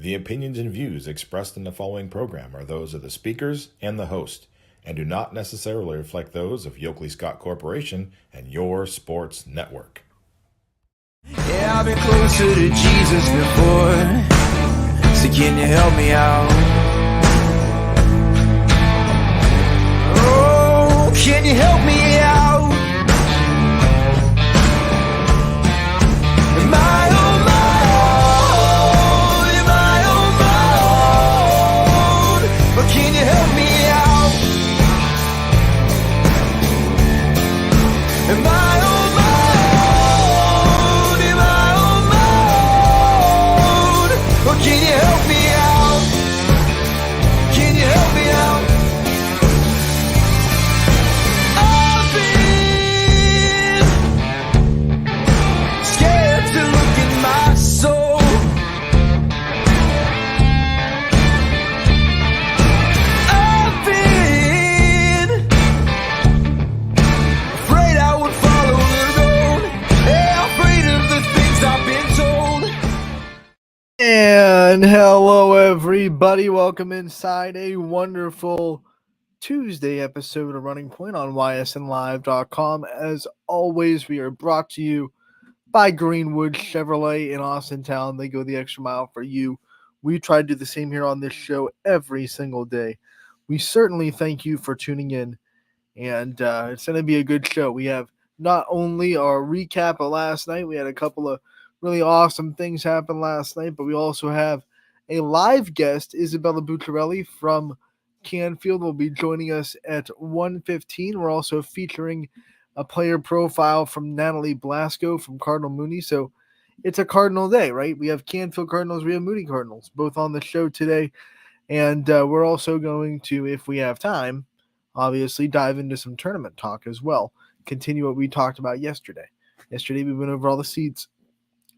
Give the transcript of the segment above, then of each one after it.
The opinions and views expressed in the following program are those of the speakers and the host, and do not necessarily reflect those of Yoakley Scott Corporation and your sports network. Yeah, I've been closer to Jesus before, so can you help me out? Oh, can you help me out? Am I on my own? Am I on my own? But can you help me out? Am I on my own? Am I on my own? Or can you help me out? Can you help me out? I've been scared to look in my soul. I've been afraid I would follow the road. Yeah, afraid of the things I've been told. And hello, everybody. Welcome inside a wonderful Tuesday episode of Running Point on ysnlive.com. As always, we are brought to you by Greenwood Chevrolet in Austintown. They go the extra mile for you. We try to do the same here on this show every single day. We certainly thank you for tuning in, and it's going to be a good show. We have not only our recap of last night, we had a couple of really awesome things happen last night, but we also have a live guest. Isabella Bucciarelli from Canfield will be joining us at 1:15. We're also featuring a player profile from Natalie Blasco from Cardinal Mooney. So it's a Cardinal day, right? We have Canfield Cardinals, we have Mooney Cardinals, both on the show today. And we're also going to, if we have time, obviously dive into some tournament talk as well. Continue what we talked about yesterday. Yesterday we went over all the seeds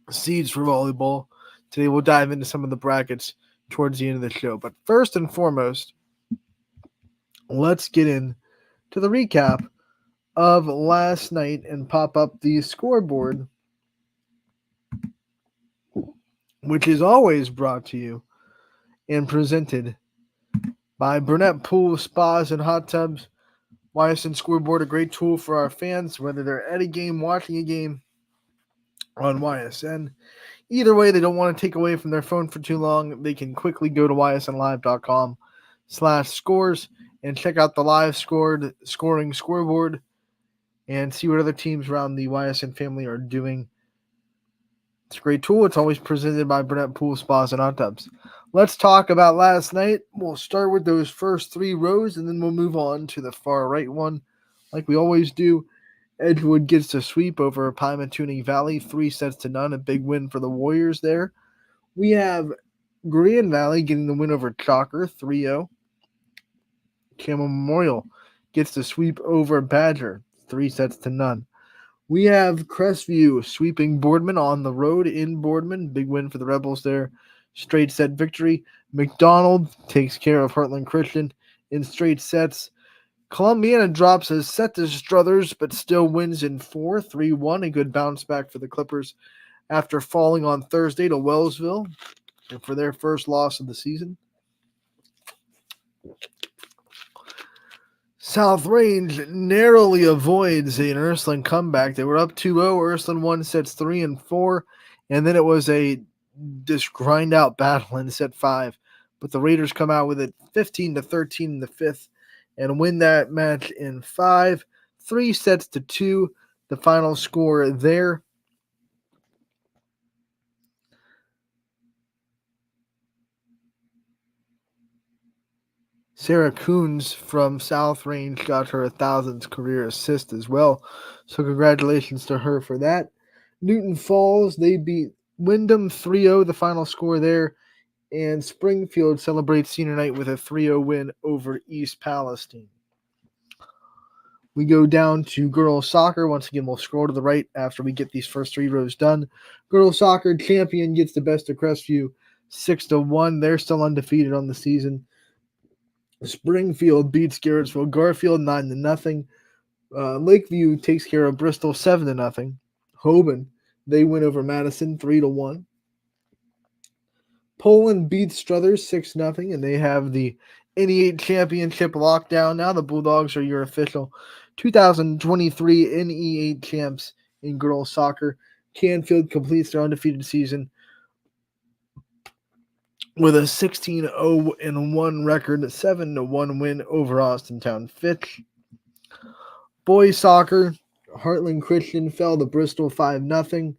for volleyball. Today we'll dive into some of the brackets towards the end of the show. But first and foremost, let's get in to the recap of last night and pop up the scoreboard, which is always brought to you and presented by Burnett Pool Spas and Hot Tubs. YSN Scoreboard, a great tool for our fans, whether they're at a game, watching a game on YSN. Either way, they don't want to take away from their phone for too long. They can quickly go to ysnlive.com/scores and check out the live scoring scoreboard and see what other teams around the YSN family are doing. It's a great tool. It's always presented by Burnett Pool Spas and Hot Tubs. Let's talk about last night. We'll start with those first three rows, and then we'll move on to the far right one like we always do. Edgewood gets to sweep over Pymatuning Valley, 3-0. A big win for the Warriors there. We have Grand Valley getting the win over Chalker, 3-0. Camel Memorial gets to sweep over Badger, 3-0. We have Crestview sweeping Boardman on the road in Boardman. Big win for the Rebels there. Straight set victory. McDonald takes care of Heartland Christian in straight sets. Columbiana drops a set to Struthers, but still wins in 4, 3-1. A good bounce back for the Clippers after falling on Thursday to Wellsville and for their first loss of the season. South Range narrowly avoids an Ursuline comeback. They were up 2-0. Ursuline won sets 3 and 4, and then it was a just grind out battle in set 5. But the Raiders come out with it 15-13 in the 5th and win that match in 5, 3-2. The final score there. Sarah Coons from South Range got her 1,000th career assist as well. So congratulations to her for that. Newton Falls, they beat Wyndham 3-0, the final score there. And Springfield celebrates senior night with a 3-0 win over East Palestine. We go down to girls soccer. Once again, we'll scroll to the right after we get these first three rows done. Girls soccer champion gets the best of Crestview, 6-1. They're still undefeated on the season. Springfield beats Garrettsville Garfield 9-0. Lakeview takes care of Bristol 7-0. Hoban, they win over Madison 3-1. Poland beats Struthers 6-0, and they have the NE8 championship lockdown. Now the Bulldogs are your official 2023 NE8 champs in girls soccer. Canfield completes their undefeated season with a 16-0-1 record, 7-1 win over Austintown Fitch. Boys soccer, Heartland Christian fell to Bristol 5-0.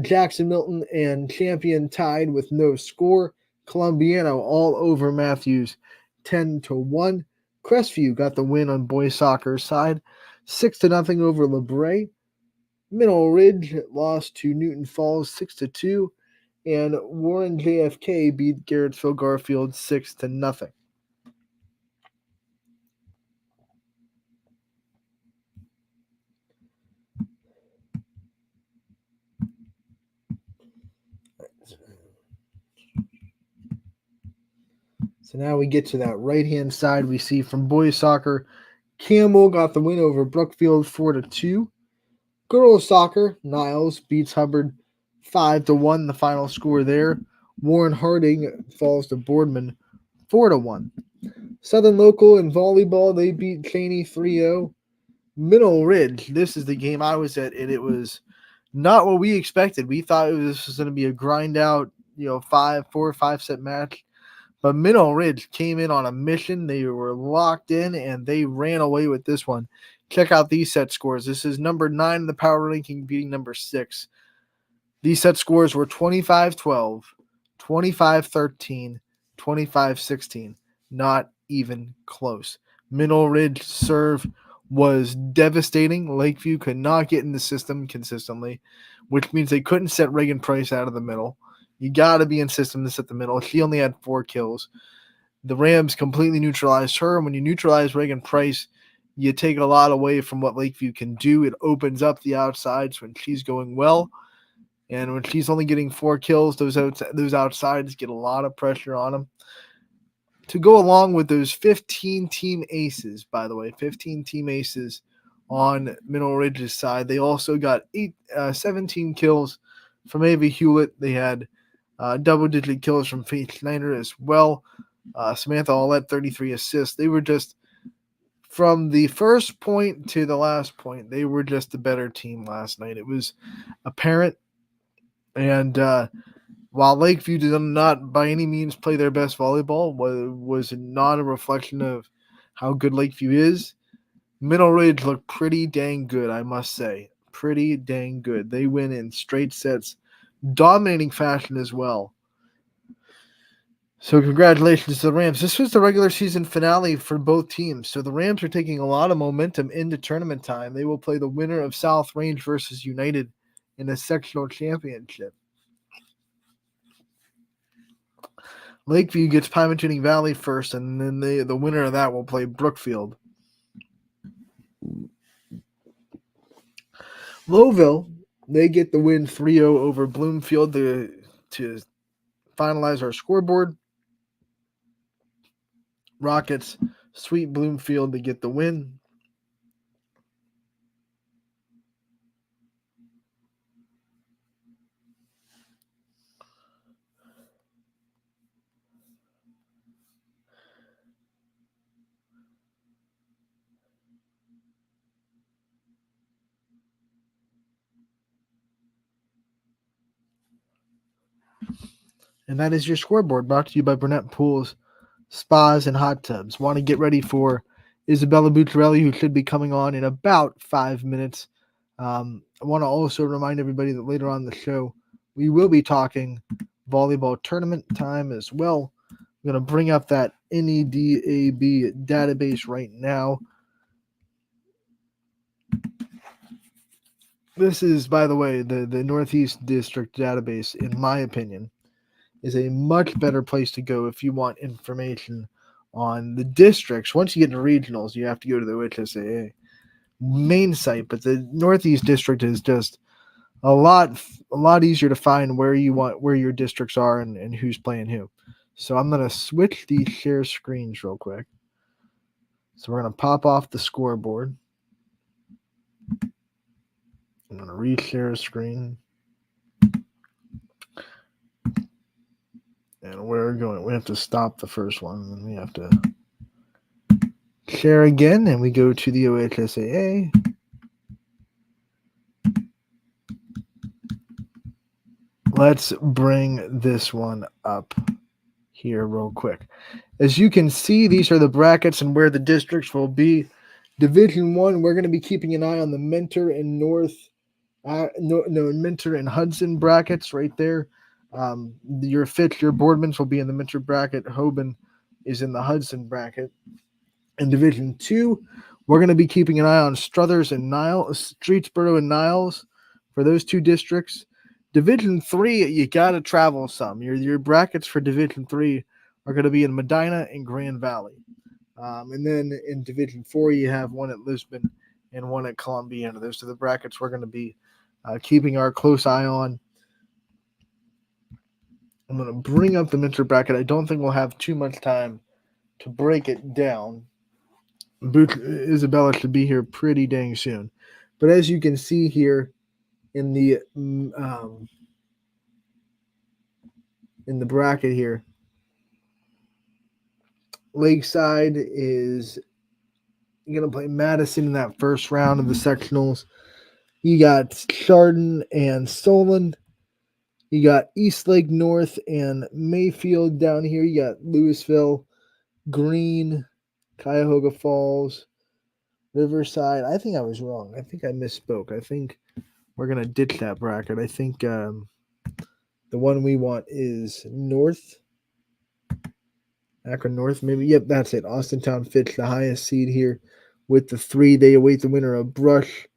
Jackson Milton and Champion tied with no score. Columbiano all over Matthews 10-1. Crestview got the win on boys soccer side 6-0 over LeBray. Mineral Ridge lost to Newton Falls 6-2. And Warren JFK beat Garrettsville Garfield 6-0. So now we get to that right-hand side. We see from boys soccer, Campbell got the win over Brookfield 4-2. Girls soccer, Niles beats Hubbard 5-1. The final score there. Warren Harding falls to Boardman 4-1. Southern Local in volleyball, they beat Cheney 3-0. Mineral Ridge, this is the game I was at, and it was not what we expected. We thought this was going to be a grind out, 4 or 5 set match. But Mineral Ridge came in on a mission. They were locked in, and they ran away with this one. Check out these set scores. This is number 9 in the power ranking beating number 6. These set scores were 25-12, 25-13, 25-16. Not even close. Mineral Ridge serve was devastating. Lakeview could not get in the system consistently, which means they couldn't set Reagan Price out of the middle. You got to be in system to set the middle. She only had 4 kills. The Rams completely neutralized her. And when you neutralize Reagan Price, you take a lot away from what Lakeview can do. It opens up the outsides when she's going well. And when she's only getting 4 kills, those outsides get a lot of pressure on them. To go along with those 15 team aces, by the way, 15 team aces on Mineral Ridge's side, they also got 17 kills from Ava Hewlett. They had double-digit kills from Faith Schneider as well. Samantha Allett, 33 assists. They were just, from the first point to the last point, they were just a better team last night. It was apparent. And while Lakeview did not by any means play their best volleyball, was not a reflection of how good Lakeview is, Mineral Ridge looked pretty dang good, I must say. Pretty dang good. They win in straight sets, dominating fashion as well. So congratulations to the Rams. This was the regular season finale for both teams. So the Rams are taking a lot of momentum into tournament time. They will play the winner of South Range versus United in a sectional championship. Lakeview gets Pymatuning Valley first, and then the winner of that will play Brookfield. Lowville, they get the win 3-0 over Bloomfield to finalize our scoreboard. Rockets sweep Bloomfield to get the win. And that is your scoreboard, brought to you by Burnett Pools, Spas, and Hot Tubs. Want to get ready for Isabella Bucciarelli, who should be coming on in about 5 minutes. I want to also remind everybody that later on the show, we will be talking volleyball tournament time as well. I'm going to bring up that NEDAB database right now. This is, by the way, the Northeast District database, in my opinion, is a much better place to go if you want information on the districts. Once you get into regionals, you have to go to the OHSAA main site, but the Northeast District is just a lot easier to find where your districts are and who's playing who. So I'm going to switch these share screens real quick. So we're going to pop off the scoreboard. I'm going to reshare a screen. And we have to stop the first one, and we have to share again, and we go to the OHSAA. Let's bring this one up here real quick. As you can see, these are the brackets and where the districts will be. Division 1, we're going to be keeping an eye on the Mentor and Mentor and Hudson brackets right there. Your Fitch, your Boardmans will be in the Mentor bracket. Hoban is in the Hudson bracket. In Division 2, we're going to be keeping an eye on Struthers and Streetsboro and Niles for those two districts. Division 3, you got to travel some. Your brackets for Division 3 are going to be in Medina and Grand Valley. And then in Division 4, you have one at Lisbon and one at Columbiana. Those are the brackets we're going to be keeping our close eye on. I'm going to bring up the Mentor bracket. I don't think we'll have too much time to break it down. Isabella should be here pretty dang soon. But as you can see here in the bracket here, Lakeside is going to play Madison in that first round of the sectionals. You got Chardon and Solon. You got Eastlake North and Mayfield down here. You got Louisville, Greene, Cuyahoga Falls, Riverside. I think I was wrong. I think I misspoke. I think we're going to ditch that bracket. I think the one we want is North. Akron North, maybe. Yep, that's it. Austintown Fitch, the highest seed here with the 3. They await the winner of Brush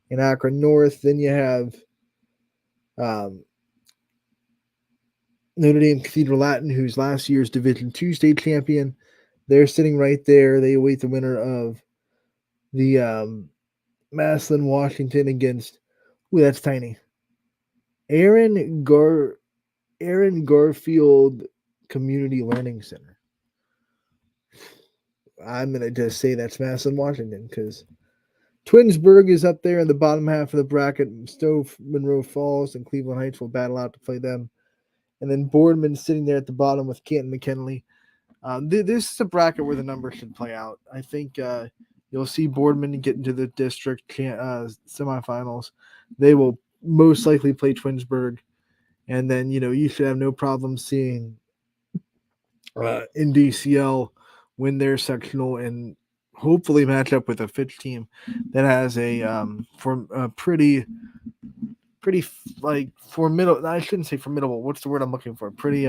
in Akron North. Then you have Notre Dame Cathedral Latin, who's last year's Division II state champion. They're sitting right there. They await the winner of the Massillon Washington against, that's tiny, Aaron Garfield Community Learning Center. I'm going to just say that's Massillon Washington because Twinsburg is up there in the bottom half of the bracket. Stowe, Monroe Falls, and Cleveland Heights will battle out to play them. And then Boardman sitting there at the bottom with Canton McKinley. This is a bracket where the numbers should play out. I think you'll see Boardman get into the district semifinals. They will most likely play Twinsburg. And then, you should have no problem seeing NDCL win their sectional and hopefully match up with a Fitch team that has a pretty like formidable. I shouldn't say formidable. What's the word I'm looking for? Pretty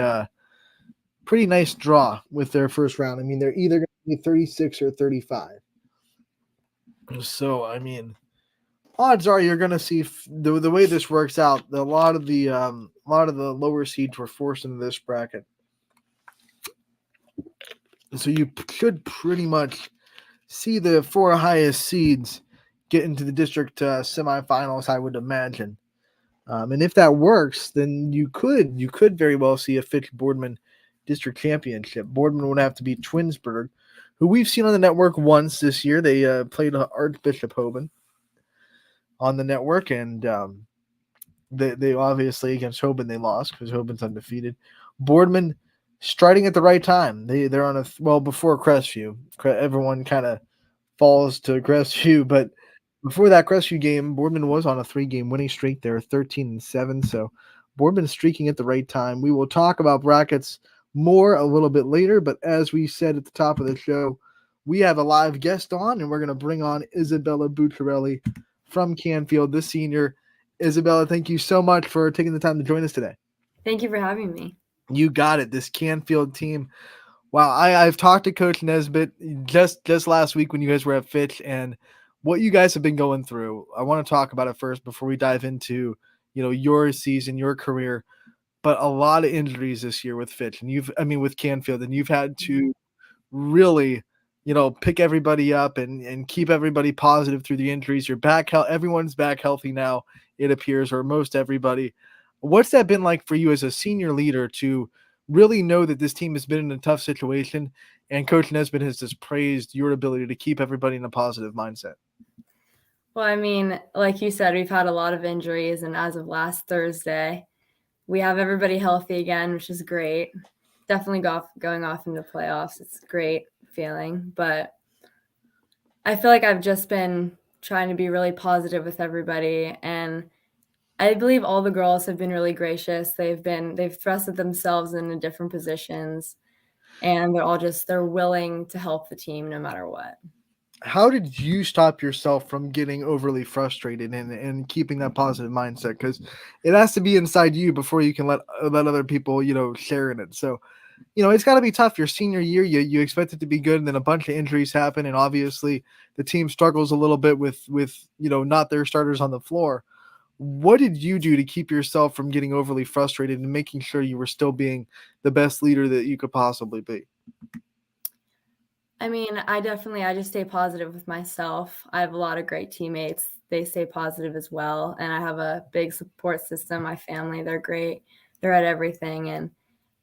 nice draw with their first round. I mean, they're either going to be 36 or 35. So, I mean, odds are you're going to see the way this works out. A lot of the lower seeds were forced into this bracket. So you should pretty much see the 4 highest seeds get into the district semifinals, I would imagine. And if that works, then you could very well see a Fitch Boardman district championship. Boardman would have to beat Twinsburg, who we've seen on the network once this year. They played Archbishop Hoban on the network, and they obviously against Hoban they lost because Hoban's undefeated. Boardman striding at the right time. They're on before Crestview. Everyone kind of falls to Crestview, but before that Crestview game, Boardman was on a 3-game winning streak. They're 13-7, so Boardman streaking at the right time. We will talk about brackets more a little bit later, but as we said at the top of the show, we have a live guest on, and we're going to bring on Isabella Bucciarelli from Canfield, the senior. Isabella, thank you so much for taking the time to join us today. Thank you for having me. You got it. This Canfield team. Wow, I've talked to Coach Nesbitt just last week when you guys were at Fitch, and what you guys have been going through. I want to talk about it first before we dive into your season, your career. But a lot of injuries this year with Fitch, and with Canfield, and you've had to really pick everybody up and keep everybody positive through the injuries. You're back, everyone's back healthy now, it appears, or most everybody. What's that been like for you as a senior leader to really know that this team has been in a tough situation, and Coach Nesbitt has just praised your ability to keep everybody in a positive mindset? Well, I mean, like you said, we've had a lot of injuries, and as of last Thursday, we have everybody healthy again, which is great. definitely going off into playoffs. It's a great feeling, but I feel like I've just been trying to be really positive with everybody, and I believe all the girls have been really gracious. They've thrusted themselves into different positions, and they're willing to help the team no matter what. How did you stop yourself from getting overly frustrated and keeping that positive mindset? Because it has to be inside you before you can let other people, share in it. So, it's got to be tough. Your senior year, you expect it to be good, and then a bunch of injuries happen, and obviously the team struggles a little bit with not their starters on the floor. What did you do to keep yourself from getting overly frustrated and making sure you were still being the best leader that you could possibly be? I mean, I just stay positive with myself. I have a lot of great teammates. They stay positive as well. And I have a big support system. My family, they're great. They're at everything. And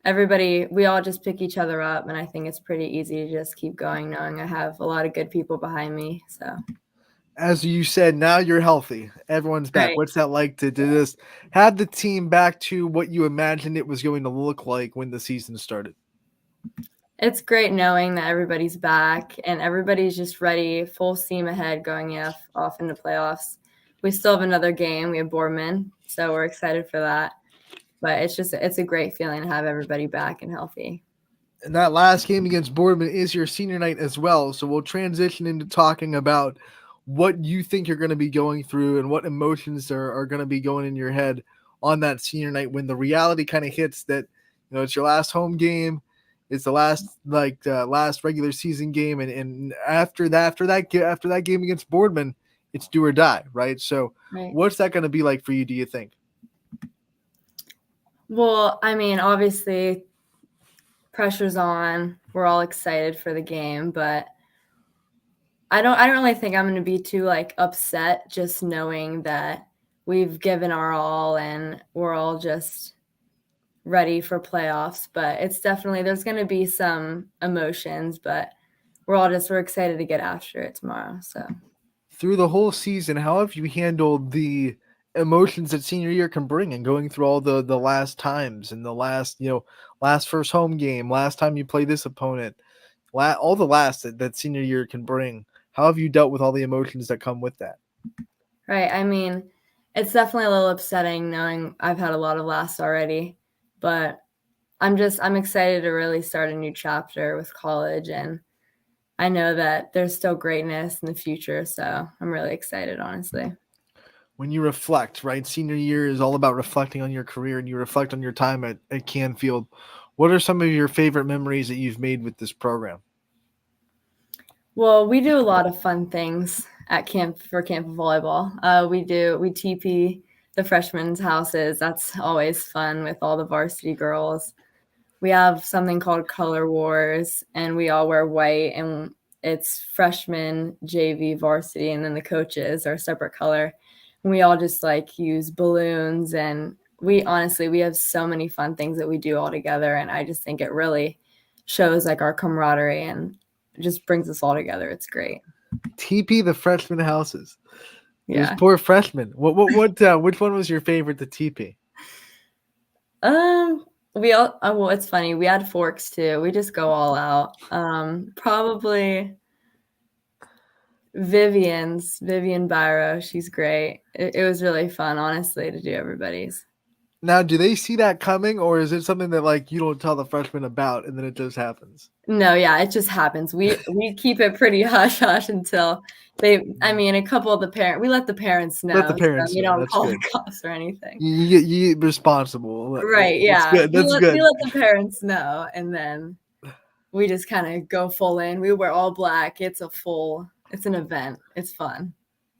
everybody, we all just pick each other up. And I think it's pretty easy to just keep going, knowing I have a lot of good people behind me. So, As you said, now you're healthy. Everyone's back. right. What's that like to just have the team back to what you imagined it was going to look like when the season started? It's great knowing that everybody's back and everybody's just ready, full steam ahead, going off into playoffs. We still have another game. We have Boardman, so we're excited for that. But it's a great feeling to have everybody back and healthy. And that last game against Boardman is your senior night as well. So we'll transition into talking about what you think you're going to be going through and what emotions are going to be going in your head on that senior night when the reality kind of hits that, it's your last home game. It's the last last regular season game. And after that game against Boardman, it's do or die, right? So Right. what's that going to be like for you, do you think? Well, I mean, obviously pressure's on. We're all excited for the game, but I don't really think I'm going to be too upset just knowing that we've given our all and we're all just ready for playoffs. But it's definitely, there's going to be some emotions, but we're excited to get after it tomorrow. So Through the whole season, how have you handled the emotions that senior year can bring and going through all the last times and the last first home game, last time you play this opponent, all the last that senior year can bring? How have you dealt with all the emotions that come with that? right. I mean, it's definitely a little upsetting knowing I've had a lot of lasts already, but I'm excited to really start a new chapter with college, and I know that there's still greatness in the future. So I'm really excited, honestly. When you reflect, right? Senior year is all about reflecting on your career and you reflect on your time at Canfield. What are some of your favorite memories that you've made with this program? Well, we do a lot of fun things at camp volleyball. We TP the freshmen's houses. That's always fun with all the varsity girls. We have something called Color Wars, and we all wear white, and it's freshman, JV, varsity, and then the coaches are a separate color. And we all just use balloons, and we have so many fun things that we do all together, and I just think it really shows our camaraderie and just brings us all together. It's great. TP the freshman houses. Those Yeah. poor freshmen. Which one was your favorite to TP? Well, it's funny. We had forks too. We just go all out. Probably Vivian Byro. She's great. It was really fun, honestly, to do everybody's. Now, do they see that coming, or is it something that you don't tell the freshmen about, and then it just happens? No, yeah, it just happens. We keep it pretty hush hush until they. I mean, a couple of we let the parents know. Let the parents So we know. don't That's call good. the cops or anything. You get responsible. Right? That's Yeah, good. That's good. we let the parents know, and then we just kind of go full in. We wear all black. It's an event. It's fun.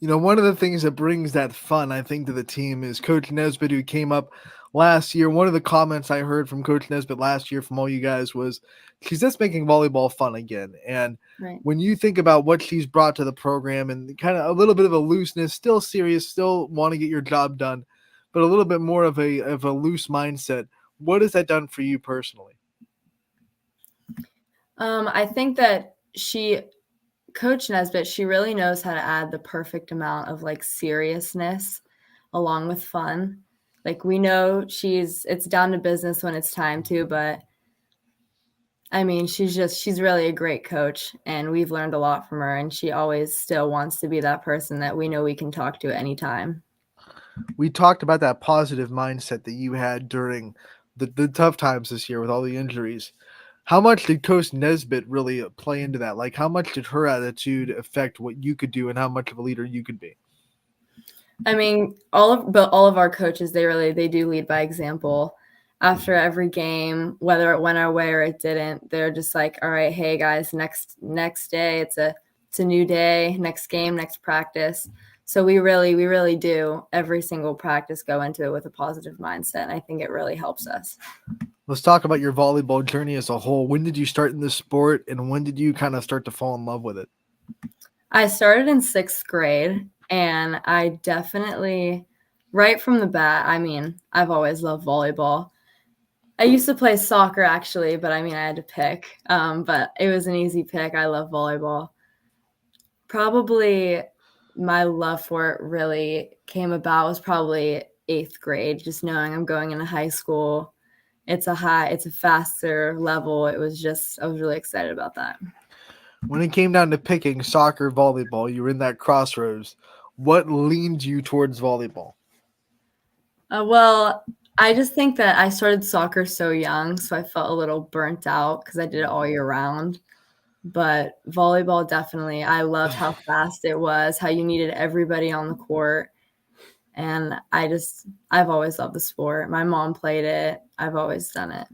One of the things that brings that fun, I think, to the team is Coach Nesbitt, who came up last year. One of the comments I heard from Coach Nesbitt last year from all you guys was she's just making volleyball fun again. And Right. when you think about what she's brought to the program and kind of a little bit of a looseness, still serious, still want to get your job done, but a little bit more of a loose mindset, what has that done for you personally? I think that Coach Nesbitt, she really knows how to add the perfect amount of seriousness along with fun. We know it's down to business when it's time to, but I mean, she's really a great coach, and we've learned a lot from her, and she always still wants to be that person that we know we can talk to at any time. We talked about that positive mindset that you had during the tough times this year with all the injuries. How much did Coach Nesbitt really play into that? Like, how much did her attitude affect what you could do and how much of a leader you could be? I mean, all of our coaches, they do lead by example. After every game, whether it went our way or it didn't, they're just like, all right, hey guys, next day it's a new day, next game, next practice. So we really do every single practice go into it with a positive mindset. And I think it really helps us. Let's talk about your volleyball journey as a whole. When did you start in this sport and when did you kind of start to fall in love with it? I started in 6th grade, and I definitely, right from the bat, I mean, I've always loved volleyball. I used to play soccer actually, but I mean, I had to pick. But it was an easy pick. I love volleyball. Probably my love for it really came about was probably 8th grade, just knowing I'm going into high school. It's a faster level. I was really excited about that. When it came down to picking soccer, volleyball, you were in that crossroads. What leaned you towards volleyball? Well, I just think that I started soccer so young, so I felt a little burnt out because I did it all year round. But volleyball, definitely, I loved how fast it was, how you needed everybody on the court. And I've always loved the sport. My mom played it. I've always done it.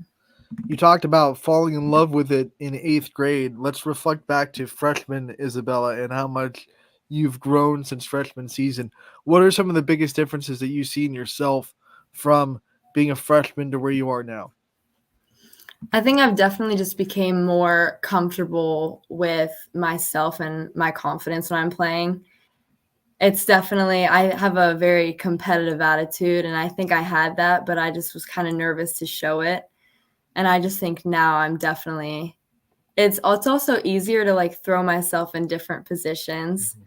You talked about falling in love with it in 8th grade. Let's reflect back to freshman Isabella and how much you've grown since freshman season. What are some of the biggest differences that you see in yourself from being a freshman to where you are now? I think I've definitely just became more comfortable with myself and my confidence when I'm playing. It's definitely, I have a very competitive attitude, and I think I had that, but I just was kind of nervous to show it. And I just think now I'm definitely, it's also easier to like throw myself in different positions.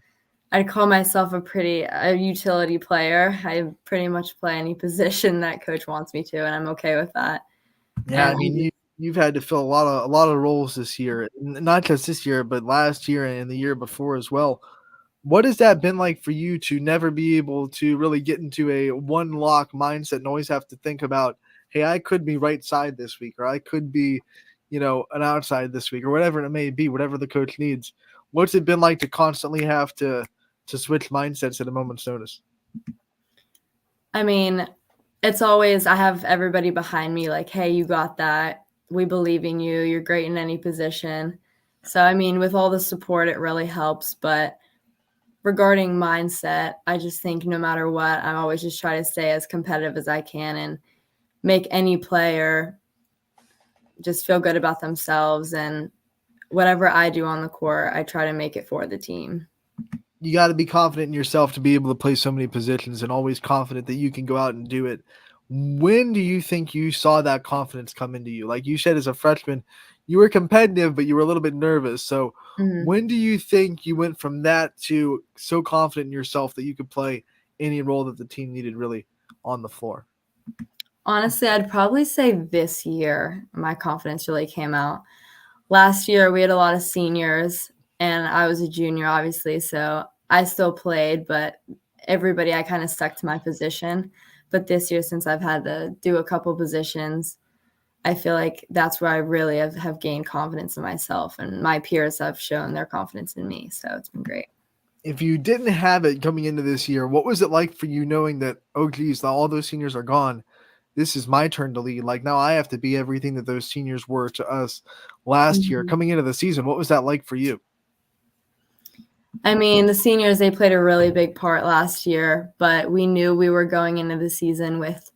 I'd call myself a utility player. I pretty much play any position that coach wants me to, and I'm okay with that. Yeah, And I mean you've had to fill a lot of roles this year, not just this year, but last year and the year before as well. What has that been like for you to never be able to really get into a one lock mindset and always have to think about, hey, I could be right side this week, or I could be, an outside this week, or whatever it may be, whatever the coach needs. What's it been like to constantly have to switch mindsets at a moment's notice? I mean, it's always, I have everybody behind me like, hey, you got that. We believe in you. You're great in any position. So, I mean, with all the support, it really helps. But regarding mindset, I just think no matter what, I'm always just try to stay as competitive as I can and make any player just feel good about themselves. And whatever I do on the court, I try to make it for the team. You got to be confident in yourself to be able to play so many positions and always confident that you can go out and do it. When do you think you saw that confidence come into you? Like you said, as a freshman, you were competitive, but you were a little bit nervous. So when do you think you went from that to so confident in yourself that you could play any role that the team needed really on the floor? Honestly, I'd probably say this year, my confidence really came out. Last year, we had a lot of seniors, and I was a junior, obviously, so I still played, but everybody, I kind of stuck to my position. But this year, since I've had to do a couple positions, I feel like that's where I really have gained confidence in myself, and my peers have shown their confidence in me, so it's been great. If you didn't have it coming into this year, what was it like for you knowing that, oh, geez, now all those seniors are gone? This is my turn to lead. Like now I have to be everything that those seniors were to us last year. Coming into the season, what was that like for you? I mean, the seniors, they played a really big part last year, but we knew we were going into the season with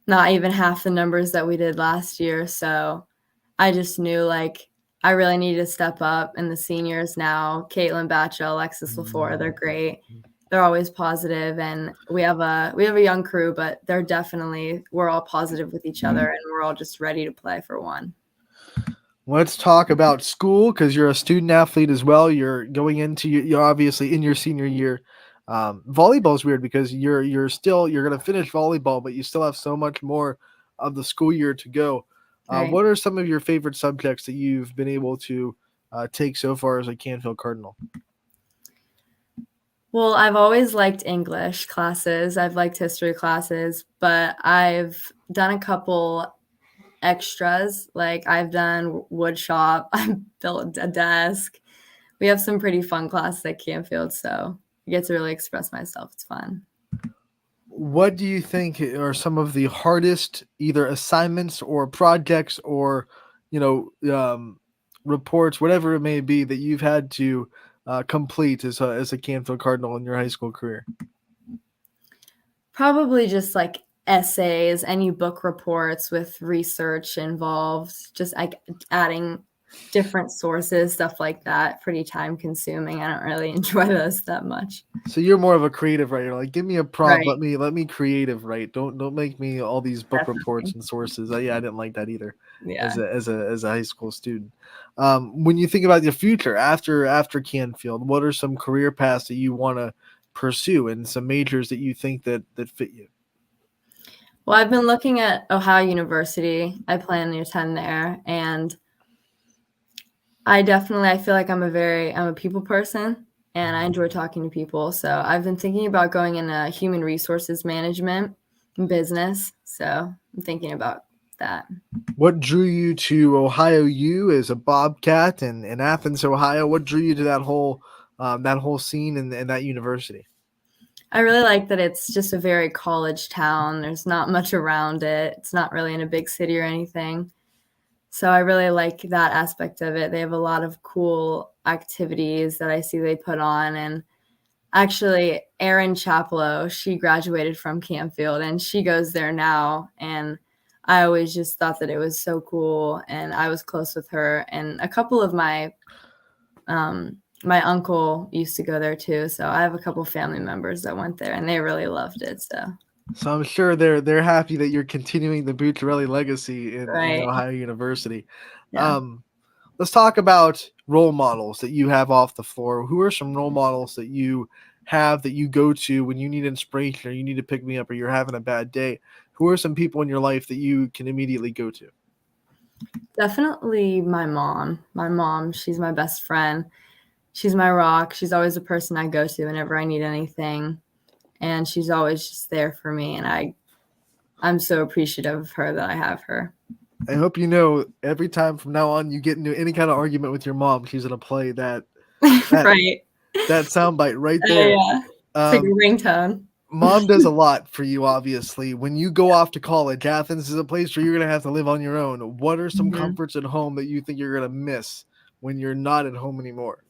not even half the numbers that we did last year. So I just knew like I really needed to step up. And the seniors now, Caitlin Batchel, Alexis LaFleur, they're great. They're always positive, and we have a young crew, but we're all positive with each other, and we're all just ready to play for one. Let's talk about school because you're a student athlete as well. You're going into you're obviously in your senior year. Volleyball is weird because you're going to finish volleyball, but you still have so much more of the school year to go. Right. What are some of your favorite subjects that you've been able to take so far as a Canfield Cardinal? Well, I've always liked English classes. I've liked history classes, but I've done a couple extras. Like I've done wood shop. I've built a desk. We have some pretty fun classes at Canfield, so I get to really express myself. It's fun. What do you think are some of the hardest either assignments or projects or, you reports, whatever it may be, that you've had to complete as a Canfield Cardinal in your high school career? Probably just like essays, any book reports with research involved, just like adding different sources, stuff like that. Pretty time consuming. I don't really enjoy those that much. So you're more of a creative writer. Like, give me a prompt. Right. Let me creative write. Don't make me all these book reports Definitely. and sources. Yeah, I didn't like that either. Yeah. As a high school student, when you think about your future after Canfield, what are some career paths that you want to pursue and some majors that you think that fit you? Well, I've been looking at Ohio University. I plan to attend there, and I feel like I'm a people person, and I enjoy talking to people. So I've been thinking about going into human resources management and business. So I'm thinking about that. What drew you to Ohio U as a Bobcat and in Athens, Ohio? What drew you to that whole scene and that university? I really like that it's just a very college town. There's not much around it. It's not really in a big city or anything. So I really like that aspect of it. They have a lot of cool activities that I see they put on. And actually, Erin Chaplow, she graduated from Canfield and she goes there now. And I always just thought that it was so cool. And I was close with her. And a couple of my uncle used to go there too. So I have a couple family members that went there and they really loved it. So I'm sure they're happy that you're continuing the Bucciarelli legacy in Right. Ohio University. Yeah. Let's talk about role models that you have off the floor. Who are some role models that you have that you go to when you need inspiration or you need to pick me up or you're having a bad day? Who are some people in your life that you can immediately go to? Definitely my mom. My mom, she's my best friend. She's my rock. She's always the person I go to whenever I need anything. And she's always just there for me. And I'm so appreciative of her that I have her. I hope you know every time from now on you get into any kind of argument with your mom, she's gonna play that Right. that soundbite right there. Yeah. It's like a ringtone. Mom does a lot for you, obviously. When you go off to college, Athens is a place where you're gonna have to live on your own. What are some Mhm. comforts at home that you think you're gonna miss when you're not at home anymore?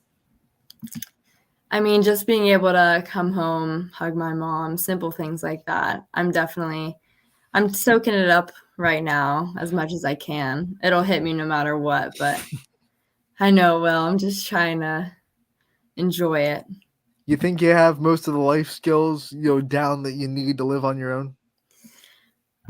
I mean, just being able to come home, hug my mom, simple things like that. I'm soaking it up right now as much as I can. It'll hit me no matter what, but I know it will. I'm just trying to enjoy it. You think you have most of the life skills, down that you need to live on your own?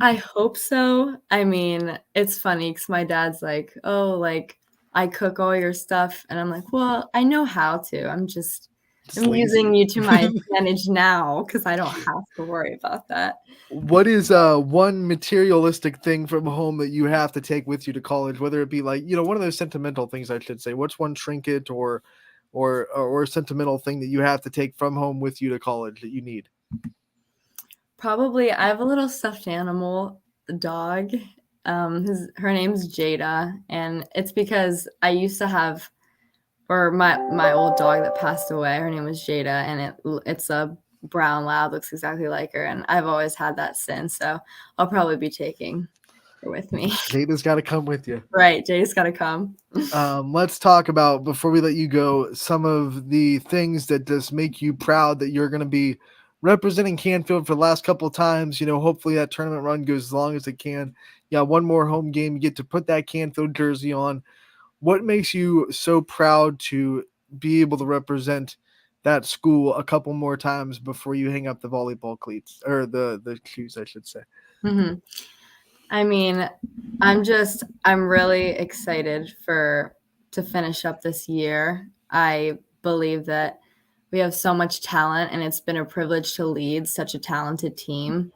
I hope so. I mean, it's funny because my dad's like, "Oh, like I cook all your stuff," and I'm like, "Well, I know how to. Just I'm lazy. using you to my advantage now because I don't have to worry about that." What is one materialistic thing from home that you have to take with you to college, whether it be like, one of those sentimental things, I should say. What's one trinket or sentimental thing that you have to take from home with you to college that you need? Probably, I have a little stuffed animal dog. Her name's Jada, and it's because I used to have, or my old dog that passed away. Her name was Jada, and it's a brown lab, looks exactly like her, and I've always had that since. So I'll probably be taking her with me. Jada's got to come with you. Right, Jada's got to come. Let's talk about, before we let you go, some of the things that just make you proud that you're going to be representing Canfield for the last couple of times. Hopefully that tournament run goes as long as it can. Yeah, one more home game, you get to put that Canfield jersey on. What makes you so proud to be able to represent that school a couple more times before you hang up the volleyball cleats or the shoes, I should say? Mm-hmm. I mean, I'm really excited to finish up this year. I believe that we have so much talent and it's been a privilege to lead such a talented team.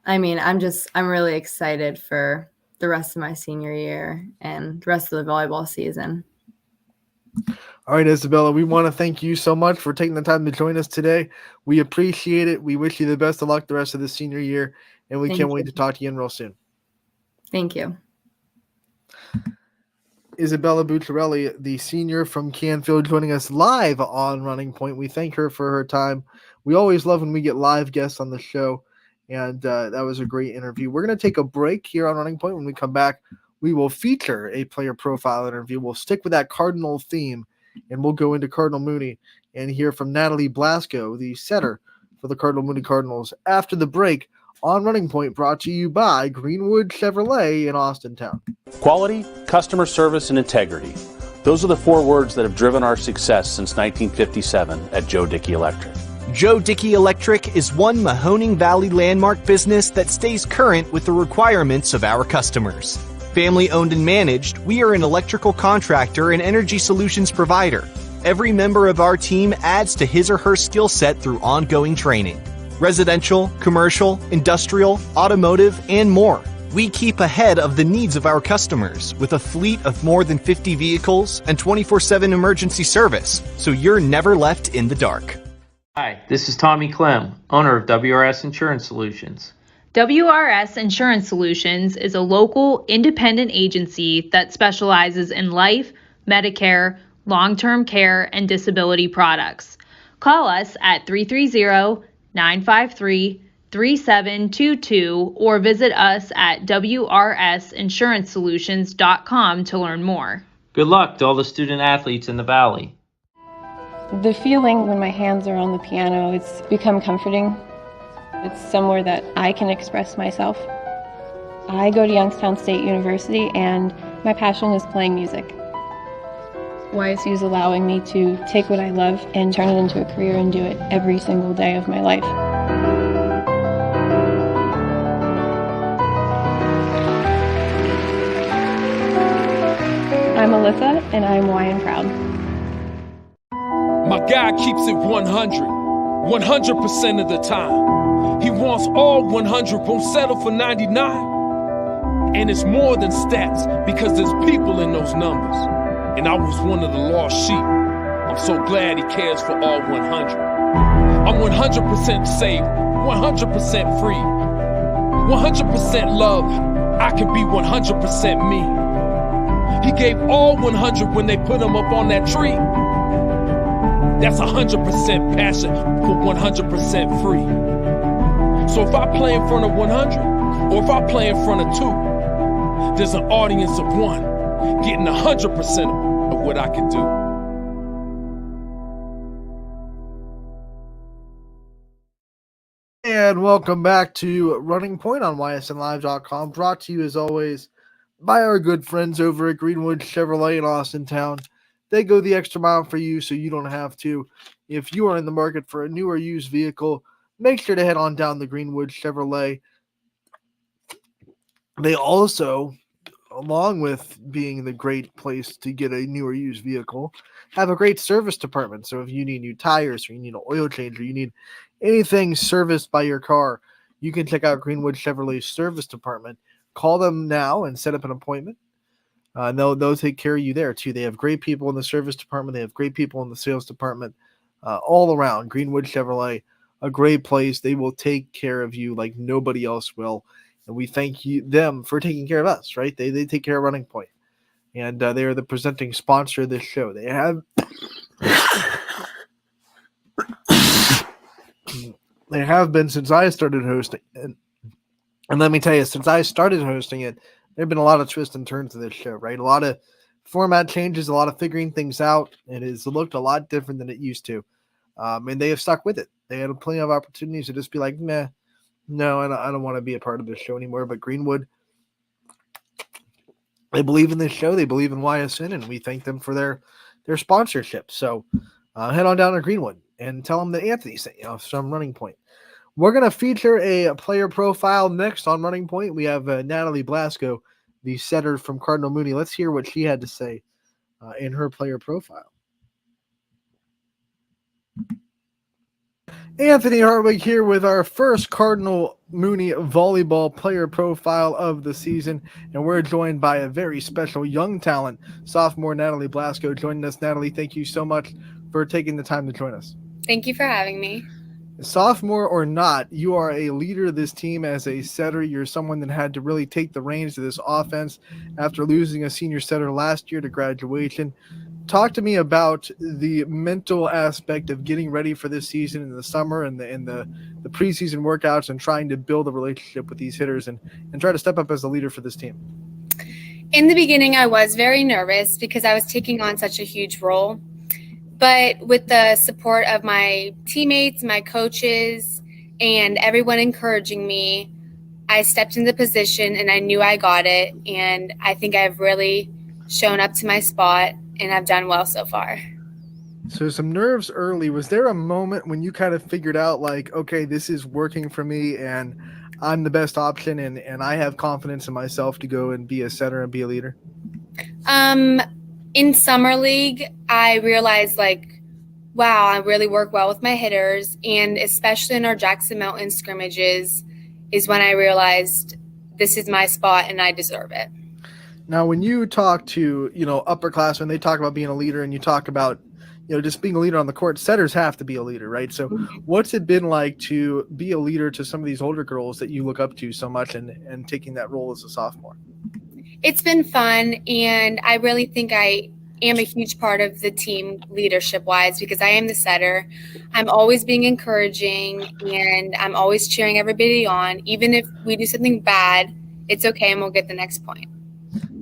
I mean, I'm really excited for the rest of my senior year and the rest of the volleyball season. All right, Isabella, we want to thank you so much for taking the time to join us today. We appreciate it. We wish you the best of luck the rest of the senior year, and we can't wait to talk to you again real soon. Thank you. Isabella Bucciarelli, the senior from Canfield, joining us live on Running Point. We thank her for her time. We always love when we get live guests on the show, and that was a great interview. We're going to take a break here on Running Point. When we come back, we will feature a player profile interview. We'll stick with that Cardinal theme, and we'll go into Cardinal Mooney and hear from Natalie Blasco, the setter for the Cardinal Mooney Cardinals, after the break on Running Point, brought to you by Greenwood Chevrolet in Austintown. Quality, customer service, and integrity. Those are the 4 words that have driven our success since 1957 at Joe Dickey Electric. Joe Dickey Electric is one Mahoning Valley landmark business that stays current with the requirements of our customers. Family owned and managed, we are an electrical contractor and energy solutions provider. Every member of our team adds to his or her skill set through ongoing training. Residential, commercial, industrial, automotive, and more. We keep ahead of the needs of our customers with a fleet of more than 50 vehicles and 24/7 emergency service, so you're never left in the dark. Hi, this is Tommy Clem, owner of WRS Insurance Solutions. WRS Insurance Solutions is a local, independent agency that specializes in life, Medicare, long-term care, and disability products. Call us at 330-953-3722 or visit us at wrsinsuranceSolutions.com to learn more. Good luck to all the student athletes in the Valley. The feeling when my hands are on the piano, it's become comforting. It's somewhere that I can express myself. I go to Youngstown State University and my passion is playing music. YSU is allowing me to take what I love and turn it into a career and do it every single day of my life. I'm Alyssa and I'm YN proud. My guy keeps it 100% of the time. He wants all 100, won't settle for 99. And it's more than stats, because there's people in those numbers. And I was one of the lost sheep. I'm so glad he cares for all 100. I'm 100% saved, 100% free, 100% love. I can be 100% me. He gave all 100 when they put him up on that tree. That's 100% passion for 100% free. So if I play in front of 100, or if I play in front of 2, there's an audience of 1 getting 100% of what I can do. And welcome back to Running Point on ysnlive.com, brought to you as always by our good friends over at Greenwood Chevrolet in Austintown. They go the extra mile for you so you don't have to. If you are in the market for a new or used vehicle, make sure to head on down to Greenwood Chevrolet. They also, along with being the great place to get a new or used vehicle, have a great service department. So if you need new tires or you need an oil change or you need anything serviced by your car, you can check out Greenwood Chevrolet's service department. Call them now and set up an appointment. They'll take care of you there too. They have great people in the service department. They have great people in the sales department. All around, Greenwood Chevrolet, a great place. They will take care of you like nobody else will. And we thank them for taking care of us, right? They take care of Running Point. And they are the presenting sponsor of this show. They have they have been since I started hosting. And let me tell you, since I started hosting it, there have been a lot of twists and turns to this show, right? A lot of format changes, a lot of figuring things out. It has looked a lot different than it used to. And they have stuck with it. They had plenty of opportunities to just be like, meh, no, I don't want to be a part of this show anymore. But Greenwood, they believe in this show. They believe in YSN, and we thank them for their sponsorship. So head on down to Greenwood and tell them that Anthony sent you from Running Point. We're going to feature a player profile next on Running Point. We have Natalie Blasco, the setter from Cardinal Mooney. Let's hear what she had to say in her player profile. Anthony Hartwig here with our first Cardinal Mooney volleyball player profile of the season, and we're joined by a very special young talent, sophomore Natalie Blasco, joining us. Natalie, thank you so much for taking the time to join us. Thank you for having me. Sophomore or not, you are a leader of this team as a setter. You're someone that had to really take the reins of this offense after losing a senior setter last year to graduation. Talk to me about the mental aspect of getting ready for this season in the summer and the preseason workouts and trying to build a relationship with these hitters and try to step up as a leader for this team. In the beginning, I was very nervous because I was taking on such a huge role. But with the support of my teammates, my coaches, and everyone encouraging me, I stepped into the position and I knew I got it. And I think I've really shown up to my spot and I've done well so far. So some nerves early. Was there a moment when you kind of figured out like, okay, this is working for me and I'm the best option and I have confidence in myself to go and be a setter and be a leader? In summer league, I realized wow, I really work well with my hitters. And especially in our Jackson Mountain scrimmages is when I realized this is my spot and I deserve it. Now, when you talk to, upperclassmen, they talk about being a leader and you talk about, just being a leader on the court. Setters have to be a leader, right? So what's it been like to be a leader to some of these older girls that you look up to so much and taking that role as a sophomore? It's been fun, and I really think I am a huge part of the team leadership-wise because I am the setter. I'm always being encouraging, and I'm always cheering everybody on. Even if we do something bad, it's okay, and we'll get the next point.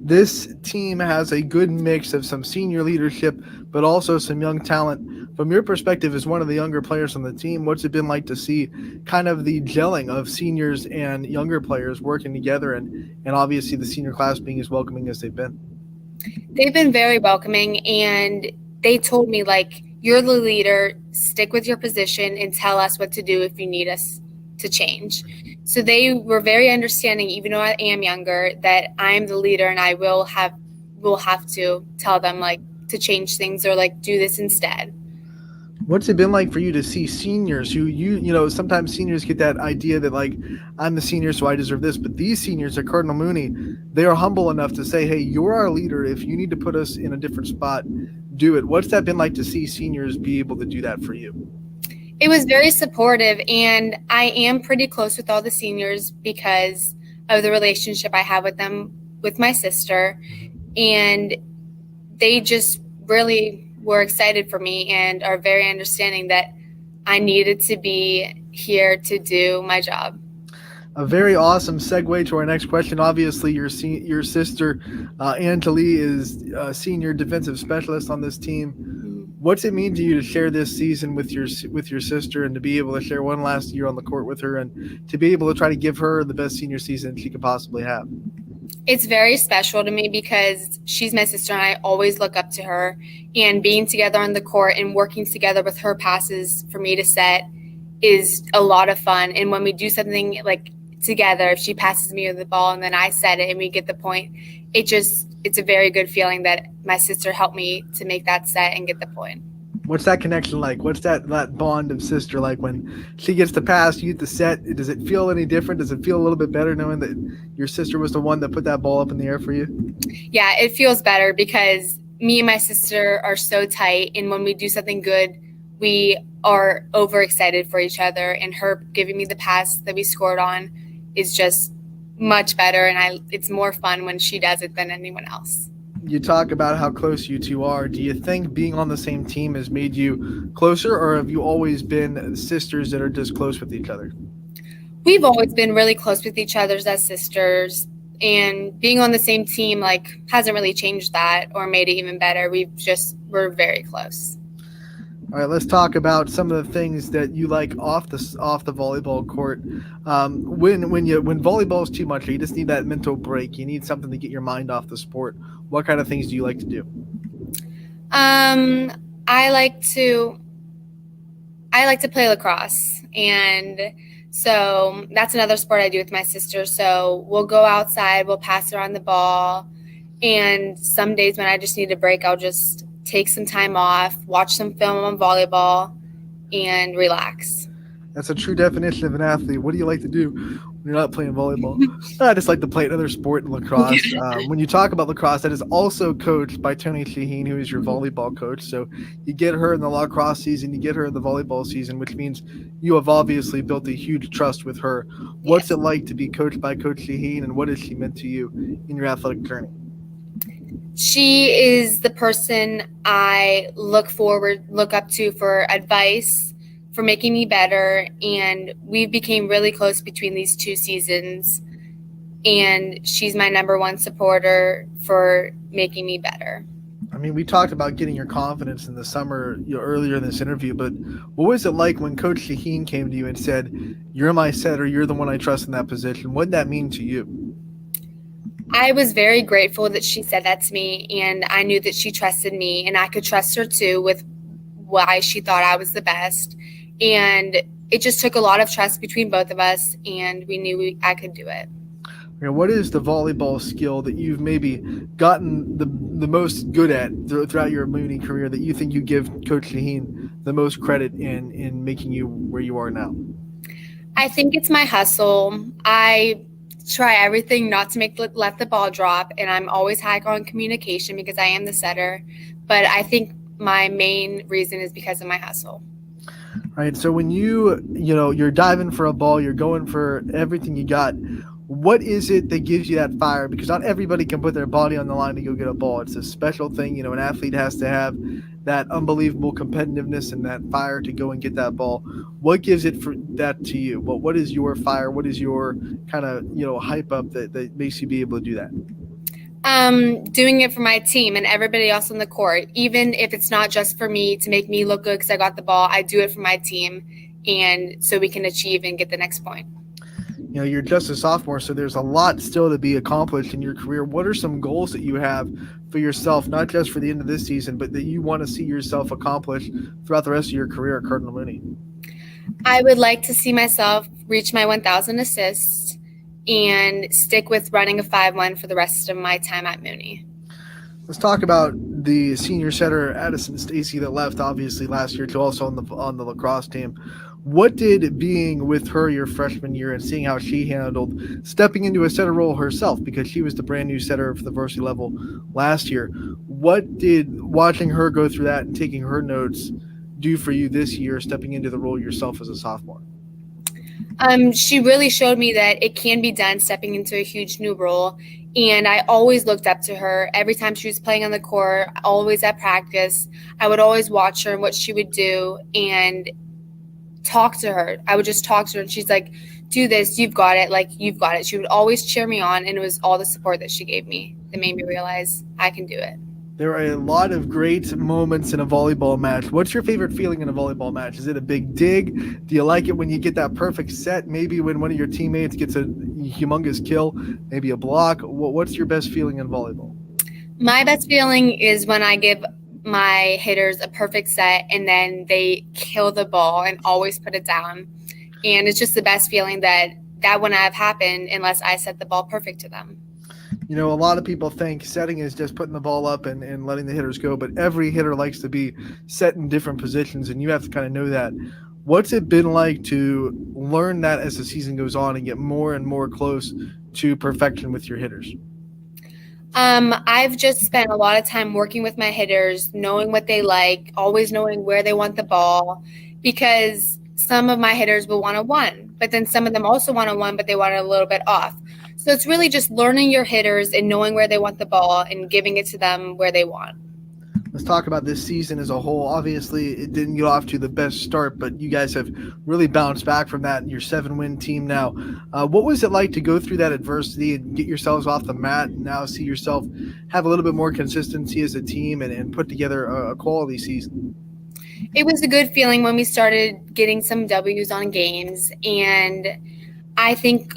This team has a good mix of some senior leadership, but also some young talent. From your perspective, as one of the younger players on the team, what's it been like to see kind of the gelling of seniors and younger players working together and obviously the senior class being as welcoming as they've been? They've been very welcoming, and they told me, you're the leader, stick with your position and tell us what to do if you need us to change. So they were very understanding, even though I am younger, that I am the leader and I will have to tell them to change things or do this instead. What's it been like for you to see seniors who sometimes seniors get that idea that I'm the senior, so I deserve this. But these seniors at Cardinal Mooney, they are humble enough to say, hey, you're our leader. If you need to put us in a different spot, do it. What's that been like to see seniors be able to do that for you? It was very supportive, and I am pretty close with all the seniors because of the relationship I have with them, with my sister, and they just really were excited for me and are very understanding that I needed to be here to do my job. A very awesome segue to our next question. Obviously, your sister, Anjali, is a senior defensive specialist on this team. What's it mean to you to share this season with your sister and to be able to share one last year on the court with her and to be able to try to give her the best senior season she could possibly have? It's very special to me because she's my sister and I always look up to her, and being together on the court and working together with her passes for me to set is a lot of fun. And when we do something together, if she passes me the ball and then I set it and we get the point, it's a very good feeling that my sister helped me to make that set and get the point. What's that connection like? What's that bond of sister like when she gets the pass, you get the set? Does it feel any different? Does it feel a little bit better knowing that your sister was the one that put that ball up in the air for you? Yeah, it feels better because me and my sister are so tight, and when we do something good, we are overexcited for each other, and her giving me the pass that we scored on is just much better, and it's more fun when she does it than anyone else. You talk about how close you two are. Do you think being on the same team has made you closer, or have you always been sisters that are just close with each other? We've always been really close with each other as sisters, and being on the same team hasn't really changed that or made it even better. We're very close. All right, let's talk about some of the things that you like off the volleyball court. When volleyball is too much, you just need that mental break. You need something to get your mind off the sport. What kind of things do you like to do? I like to play lacrosse, and so that's another sport I do with my sister. So we'll go outside, we'll pass around the ball, and some days when I just need a break, I'll just take some time off, watch some film on volleyball, and relax. That's a true definition of an athlete. What do you like to do when you're not playing volleyball? I just like to play another sport in lacrosse. When you talk about lacrosse, that is also coached by Tony Shaheen, who is your volleyball coach. So you get her in the lacrosse season, you get her in the volleyball season, which means you have obviously built a huge trust with her. What's it like to be coached by Coach Shaheen, and what has she meant to you in your athletic journey? She is the person I look up to for advice, for making me better, and we became really close between these 2 seasons, and she's my number one supporter for making me better. I mean, we talked about getting your confidence in the summer, earlier in this interview, but what was it like when Coach Shaheen came to you and said, "You're my setter, you're the one I trust in that position"? What did that mean to you? I was very grateful that she said that to me, and I knew that she trusted me, and I could trust her too with why she thought I was the best. And it just took a lot of trust between both of us, and we knew I could do it. What is the volleyball skill that you've maybe gotten the most good at throughout your Mooney career that you think you give Coach Shaheen the most credit in making you where you are now? I think it's my hustle. I try everything not to let the ball drop, and I'm always high on communication because I am the setter. But I think my main reason is because of my hustle. Right. So when you're diving for a ball, you're going for everything you got. What is it that gives you that fire? Because not everybody can put their body on the line to go get a ball. It's a special thing. An athlete has to have that unbelievable competitiveness and that fire to go and get that ball. What gives it for that to you? What is your fire? What is your kind of, hype up that makes you be able to do that? Doing it for my team and everybody else on the court. Even if it's not just for me to make me look good because I got the ball, I do it for my team, and so we can achieve and get the next point. You're just a sophomore, so there's a lot still to be accomplished in your career. What are some goals that you have for yourself, not just for the end of this season, but that you want to see yourself accomplish throughout the rest of your career at Cardinal Mooney? I would like to see myself reach my 1,000 assists and stick with running a 5-1 for the rest of my time at Mooney. Let's talk about the senior setter, Addison Stacy, that left obviously last year, to also on the lacrosse team. What did being with her your freshman year and seeing how she handled stepping into a setter role herself, because she was the brand new setter for the varsity level last year, what did watching her go through that and taking her notes do for you this year, stepping into the role yourself as a sophomore? She really showed me that it can be done, stepping into a huge new role. And I always looked up to her. Every time she was playing on the court, always at practice, I would always watch her and what she would do and talk to her. I would just talk to her, and she's like, "Do this, you've got it, like you've got it." She would always cheer me on, and it was all the support that she gave me that made me realize I can do it. There are a lot of great moments in a volleyball match. What's your favorite feeling in a volleyball match? Is it a big dig? Do you like it when you get that perfect set? Maybe when one of your teammates gets a humongous kill, maybe a block? What's your best feeling in volleyball? My best feeling is when I give my hitters a perfect set and then they kill the ball and always put it down. And it's just the best feeling that wouldn't have happened unless I set the ball perfect to them. A lot of people think setting is just putting the ball up and letting the hitters go, but every hitter likes to be set in different positions, and you have to kind of know that. What's it been like to learn that as the season goes on and get more and more close to perfection with your hitters? I've just spent a lot of time working with my hitters, knowing what they like, always knowing where they want the ball, because some of my hitters will want a 1, but then some of them also want a 1, but they want it a little bit off. So it's really just learning your hitters and knowing where they want the ball and giving it to them where they want. Let's talk about this season as a whole. Obviously, it didn't get off to the best start, but you guys have really bounced back from that. Your 7-win team now. What was it like to go through that adversity and get yourselves off the mat and now see yourself have a little bit more consistency as a team and put together a quality season? It was a good feeling when we started getting some W's on games, and I think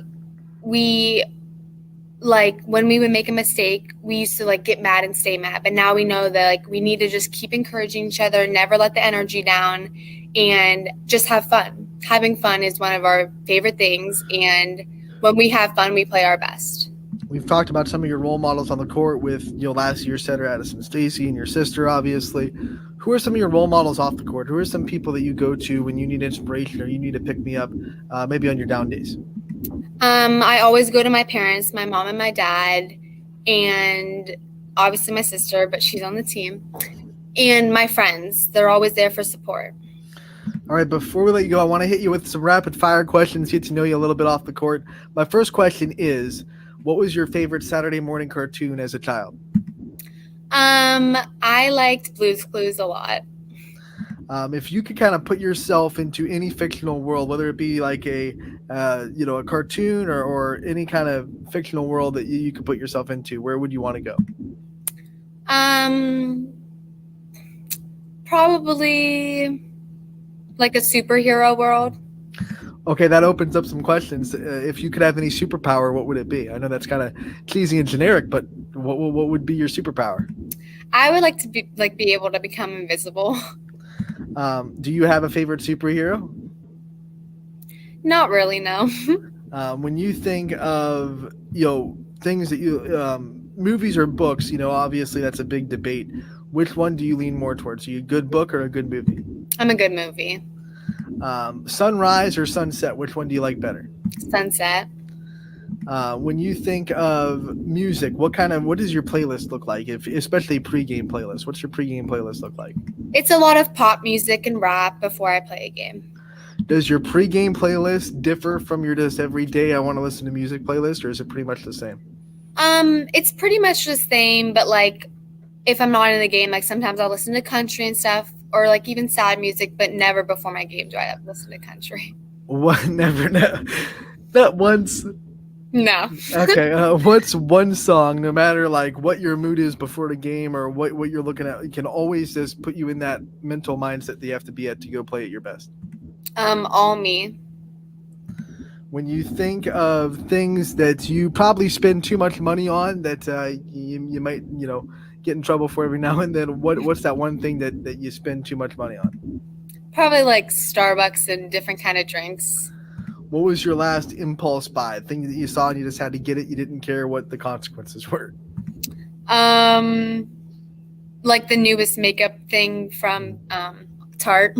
when we would make a mistake, we used to get mad and stay mad. But now we know that we need to just keep encouraging each other, never let the energy down, and just have fun. Having fun is one of our favorite things. And when we have fun, we play our best. We've talked about some of your role models on the court with, last year's setter Addison Stacy and your sister, obviously. Who are some of your role models off the court? Who are some people that you go to when you need inspiration or you need to pick me up, maybe on your down days? I always go to my parents, my mom and my dad, and obviously my sister, but she's on the team, and my friends. They're always there for support. All right, before we let you go, I want to hit you with some rapid fire questions, get to know you a little bit off the court. My first question is, what was your favorite Saturday morning cartoon as a child? I liked Blue's Clues a lot. If you could kind of put yourself into any fictional world, whether it be like a cartoon or any kind of fictional world that you could put yourself into, where would you want to go? Probably like a superhero world. Okay, that opens up some questions. If you could have any superpower, what would it be? I know that's kind of cheesy and generic, but what would be your superpower? I would like to be able to become invisible. Do you have a favorite superhero? Not really, no. When you think of things that you movies or books, obviously that's a big debate. Which one do you lean more towards? Are you a good book or a good movie? I'm a good movie. Sunrise or sunset? Which one do you like better? Sunset. When you think of music, what does your playlist look like? Especially pregame playlist. What's your pregame playlist look like? It's a lot of pop music and rap before I play a game. Does your pregame playlist differ from your just every day I want to listen to music playlist, or is it pretty much the same? It's pretty much the same, but like if I'm not in the game, like sometimes I'll listen to country and stuff, or like even sad music, but never before my game do I listen to country. What? Never. Not once. No. Okay. What's one song, no matter like what your mood is before the game or what you're looking at, it can always just put you in that mental mindset that you have to be at to go play at your best? All Me. When you think of things that you probably spend too much money on that you might get in trouble for every now and then, what's that one thing that you spend too much money on? Probably like Starbucks and different kind of drinks. What was your last impulse buy? Thing that you saw and you just had to get it, you didn't care what the consequences were? Like the newest makeup thing from Tarte.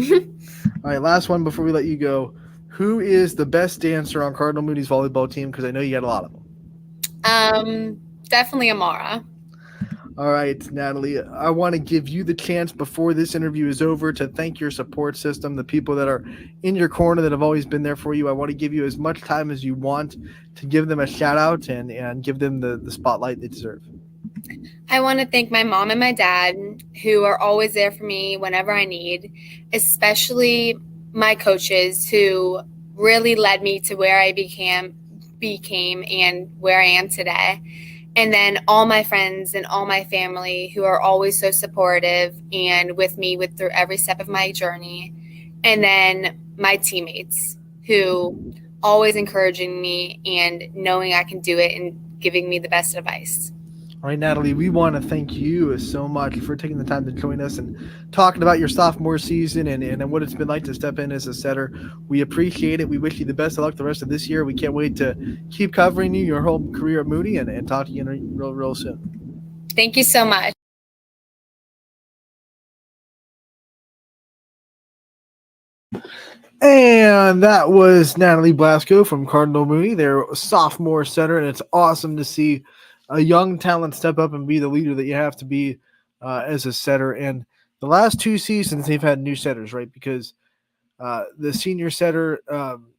All right, last one before we let you go. Who is the best dancer on Cardinal Moody's volleyball team? Because I know you got a lot of them. Definitely Amara. All right, Natalie, I want to give you the chance before this interview is over to thank your support system, the people that are in your corner that have always been there for you. I want to give you as much time as you want to give them a shout out and give them the spotlight they deserve. I want to thank my mom and my dad who are always there for me whenever I need, especially my coaches who really led me to where I became and where I am today. And then all my friends and all my family who are always so supportive and with me through every step of my journey. And then my teammates who always encouraging me and knowing I can do it and giving me the best advice. All right, Natalie, we want to thank you so much for taking the time to join us and talking about your sophomore season and what it's been like to step in as a setter. We appreciate it. We wish you the best of luck the rest of this year. We can't wait to keep covering you your whole career at Moody and talk to you real soon. Thank you so much. And that was Natalie Blasco from Cardinal Moody. They're a sophomore setter, and it's awesome to see a young talent step up and be the leader that you have to be as a setter. And the last two seasons, they've had new setters, right? Because the senior setter, I'm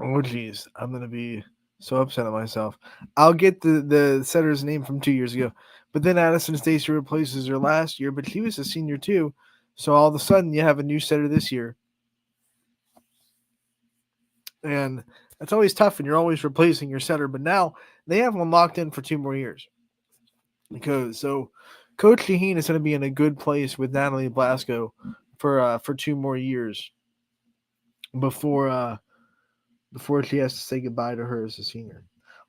going to be so upset at myself. I'll get the setter's name from 2 years ago. But then Addison Stacy replaces her last year, but she was a senior too. So all of a sudden, you have a new setter this year. And that's always tough when you're always replacing your setter. But now they have one locked in for 2 more years. So Coach Shaheen is going to be in a good place with Natalie Blasco for 2 more years before she has to say goodbye to her as a senior.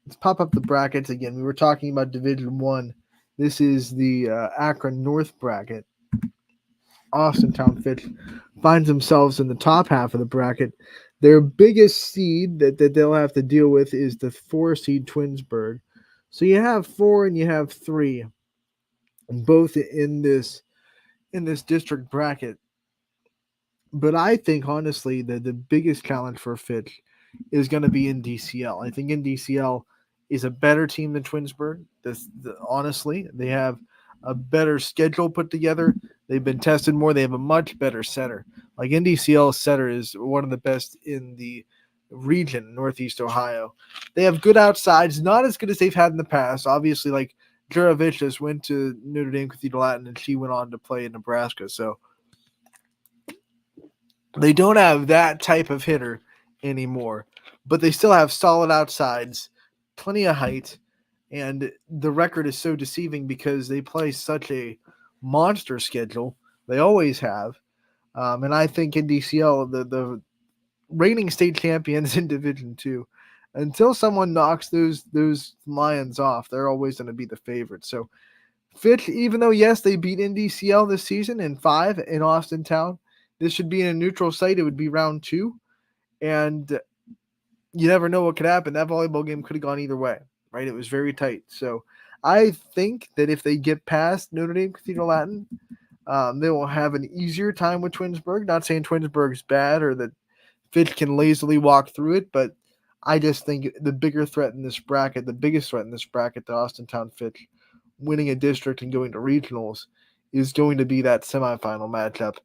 Let's pop up the brackets again. We were talking about Division I. This is the Akron North bracket. Austintown Fitch finds themselves in the top half of the bracket. Their biggest seed that they'll have to deal with is the 4 seed Twinsburg. So you have 4 and you have 3, both in this district bracket. But I think honestly that the biggest challenge for Fitch is going to be in DCL. I think in DCL is a better team than Twinsburg. Honestly, they have a better schedule put together. They've been tested more. They have a much better setter. Like NDCL's setter is one of the best in the region, Northeast Ohio. They have good outsides, not as good as they've had in the past. Obviously, like Juravich just went to Notre Dame Cathedral Latin, and she went on to play in Nebraska. So they don't have that type of hitter anymore, but they still have solid outsides, plenty of height, and the record is so deceiving because they play such a monster schedule. They always have. And I think in DCL, the reigning state champions in Division II, until someone knocks those Lions off, they're always going to be the favorite. So Fitch, even though, yes, they beat NDCL this season in 5 in Austintown, this should be in a neutral site. It would be round 2. And you never know what could happen. That volleyball game could have gone either way, right? It was very tight. So I think that if they get past Notre Dame Cathedral Latin, they will have an easier time with Twinsburg. Not saying Twinsburg's bad or that Fitch can lazily walk through it, but I just think the biggest threat in this bracket, the Austintown Fitch, winning a district and going to regionals, is going to be that semifinal matchup,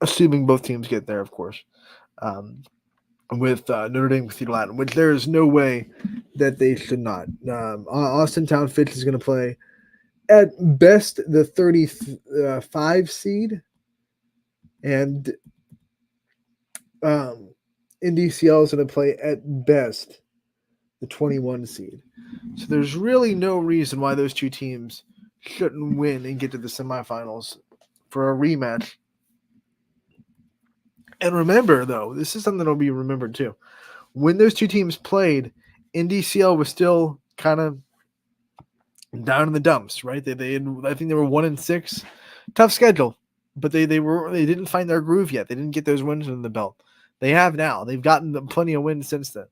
assuming both teams get there, of course, with Notre Dame Cathedral Latin, which there is no way that they should not. Austintown Fitch is going to play at best the 35 seed, and NDCL is going to play at best the 21 seed. So there's really no reason why those two teams shouldn't win and get to the semifinals for a rematch. And remember, though, this is something that will be remembered too. When those two teams played, NDCL was still kind of down in the dumps, right? I think they were 1-6. Tough schedule, but they didn't find their groove yet. They didn't get those wins in the belt. They have now. They've gotten plenty of wins since then.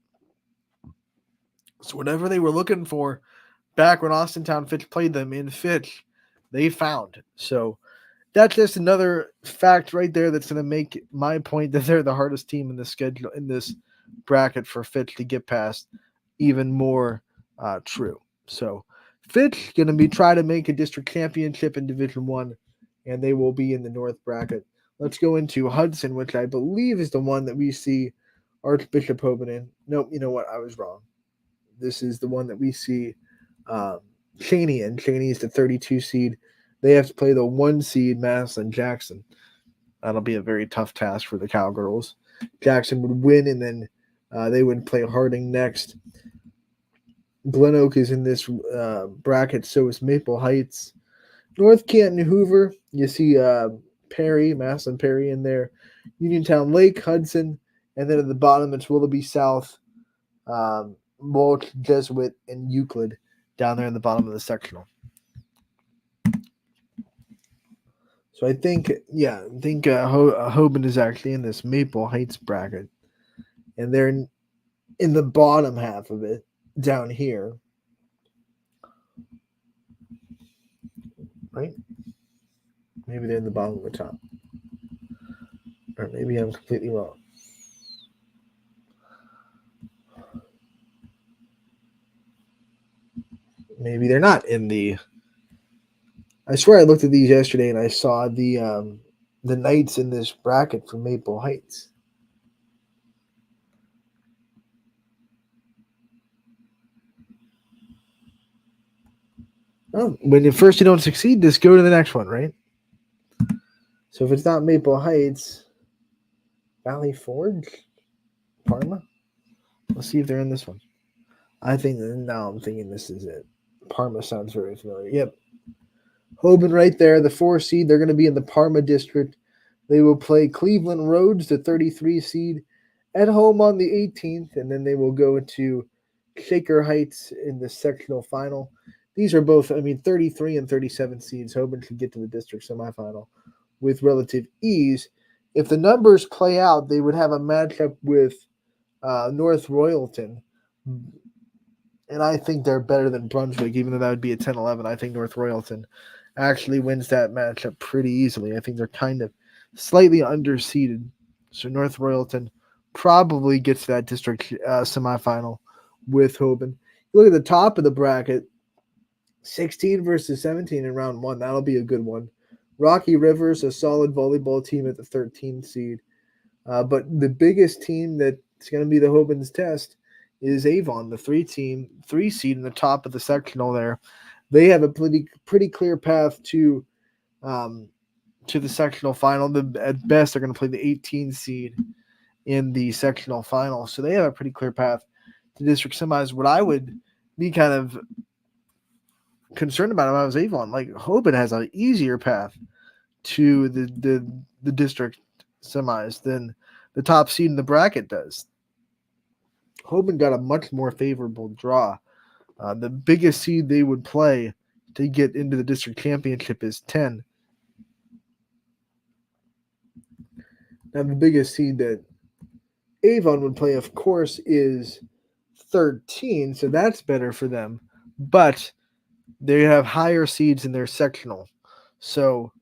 So whatever they were looking for back when Austintown Fitch played them in Fitch, they found. So that's just another fact right there that's going to make my point that they're the hardest team in the schedule in this bracket for Fitch to get past even more true. So Fitch going to be trying to make a district championship in Division I, and they will be in the North bracket. Let's go into Hudson, which I believe is the one that we see Archbishop Hoban in. Nope, you know what? I was wrong. This is the one that we see Cheney in. Cheney is the 32 seed. They have to play the 1 seed Massillon Jackson. That'll be a very tough task for the Cowgirls. Jackson would win, and then they would play Harding next. Glen Oak is in this bracket, so is Maple Heights. North Canton Hoover, you see Perry, Massillon Perry in there. Uniontown Lake, Hudson, and then at the bottom it's Willoughby South, Mulch, Jesuit, and Euclid down there in the bottom of the sectional. So I think Hoban is actually in this Maple Heights bracket, and they're in the bottom half of it down here, right? Maybe they're in the bottom of the top, or maybe I'm completely wrong. Maybe they're not in the. I swear I looked at these yesterday and I saw the Knights in this bracket for Maple Heights. Oh, when at first you don't succeed, just go to the next one, right? So if it's not Maple Heights, Valley Forge, Parma. Let's see if they're in this one. I'm thinking this is it. Parma sounds very familiar. Yep. Hoban right there, the 4 seed. They're going to be in the Parma district. They will play Cleveland Rhodes, the 33 seed, at home on the 18th, and then they will go to Shaker Heights in the sectional final. These are both, 33 and 37 seeds. Hoban should get to the district semifinal with relative ease. If the numbers play out, they would have a matchup with North Royalton. and I think they're better than Brunswick, even though that would be a 10-11. I think North Royalton actually wins that matchup pretty easily. I think they're kind of slightly underseeded. So North Royalton probably gets to that district semifinal with Hoban. Look at the top of the bracket, 16 versus 17 in round 1. That'll be a good one. Rocky River's a solid volleyball team at the 13th seed. But the biggest team that's going to be the Hoban's test is Avon, the 3 seed in the top of the sectional there. They have a pretty clear path to the sectional final. At best, they're going to play the 18th seed in the sectional final. So they have a pretty clear path to district semis. What I would be kind of concerned about if I was Avon, like Hoban has an easier path to the district semis than the top seed in the bracket does. Hoban got a much more favorable draw. The biggest seed they would play to get into the district championship is 10. Now, the biggest seed that Avon would play, of course, is 13, so that's better for them. But they have higher seeds in their sectional. So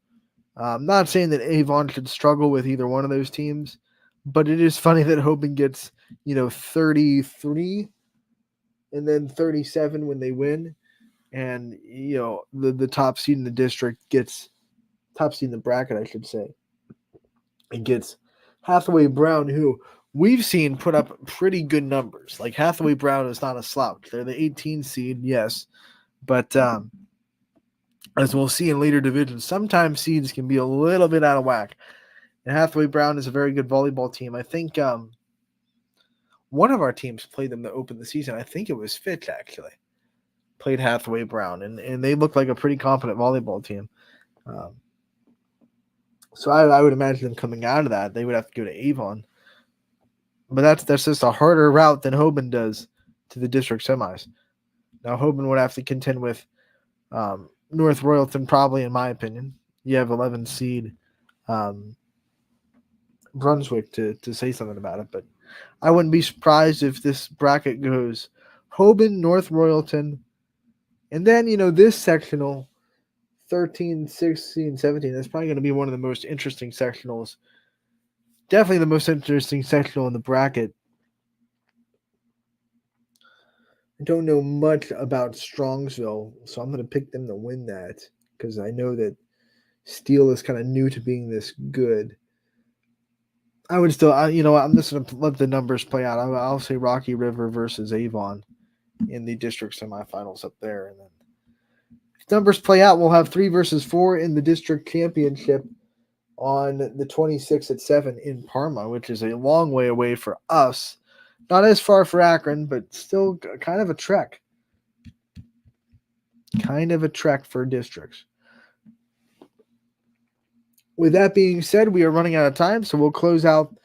I'm not saying that Avon should struggle with either one of those teams, but it is funny that Hoban gets, 33 and then 37 when they win. And, the top seed in the district gets, top seed in the bracket, I should say, and gets Hathaway Brown, who we've seen put up pretty good numbers. Like Hathaway Brown is not a slouch. They're the 18 seed, yes. But as we'll see in later divisions, sometimes seeds can be a little bit out of whack. And Hathaway Brown is a very good volleyball team. I think one of our teams played them to open the season. I think it was Fitch, actually, played Hathaway Brown. And they look like a pretty competent volleyball team. So I would imagine them coming out of that, they would have to go to Avon. But that's just a harder route than Hoban does to the district semis. Now, Hoban would have to contend with North Royalton, probably, in my opinion. You have 11 seed Brunswick to say something about it. But I wouldn't be surprised if this bracket goes Hoban, North Royalton, and then, this sectional, 13, 16, 17. That's probably going to be one of the most interesting sectionals. Definitely the most interesting sectional in the bracket. I don't know much about Strongsville, so I'm going to pick them to win that because I know that Steele is kind of new to being this good. I would still, I'm just going to let the numbers play out. I'll say Rocky River versus Avon in the district semifinals up there. And then if numbers play out, we'll have 3 versus 4 in the district championship on the 26th at 7 in Parma, which is a long way away for us. Not as far for Akron, but still kind of a trek. Kind of a trek for districts. With that being said, we are running out of time, so we'll close out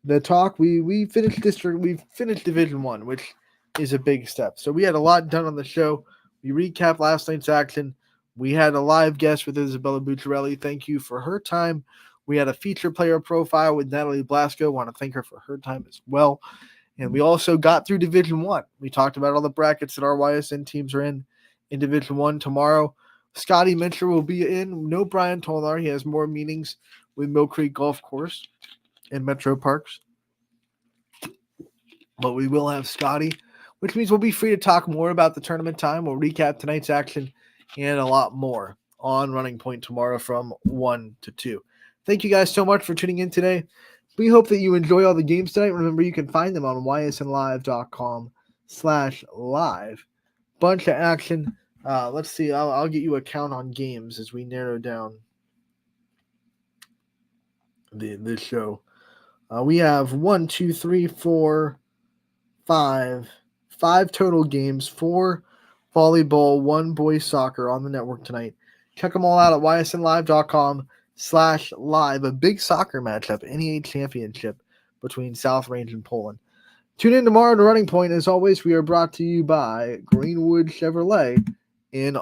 the talk. We finished Division 1, which is a big step. So we had a lot done on the show. We recapped last night's action. We had a live guest with Isabella Bucciarelli. Thank you for her time. We had a feature player profile with Natalie Blasco. Want to thank her for her time as well. And we also got through Division 1. We talked about all the brackets that our YSN teams are in Division 1 tomorrow. Scotty Mincher will be in. No Brian Tolnar. He has more meetings with Mill Creek Golf Course and Metro Parks. But we will have Scotty, which means we'll be free to talk more about the tournament time. We'll recap tonight's action and a lot more on Running Point tomorrow from 1 to 2. Thank you guys so much for tuning in today. We hope that you enjoy all the games tonight. Remember, you can find them on ysnlive.com/live. Bunch of action. Let's see. I'll get you a count on games as we narrow down this show. We have 1, 2, 3, 4, 5 total games. 4 volleyball, 1 boys soccer on the network tonight. Check them all out at ysnlive.com/live. A big soccer matchup, NEA championship between South Range and Poland. Tune in tomorrow to Running Point. As always, we are brought to you by Greenwood Chevrolet in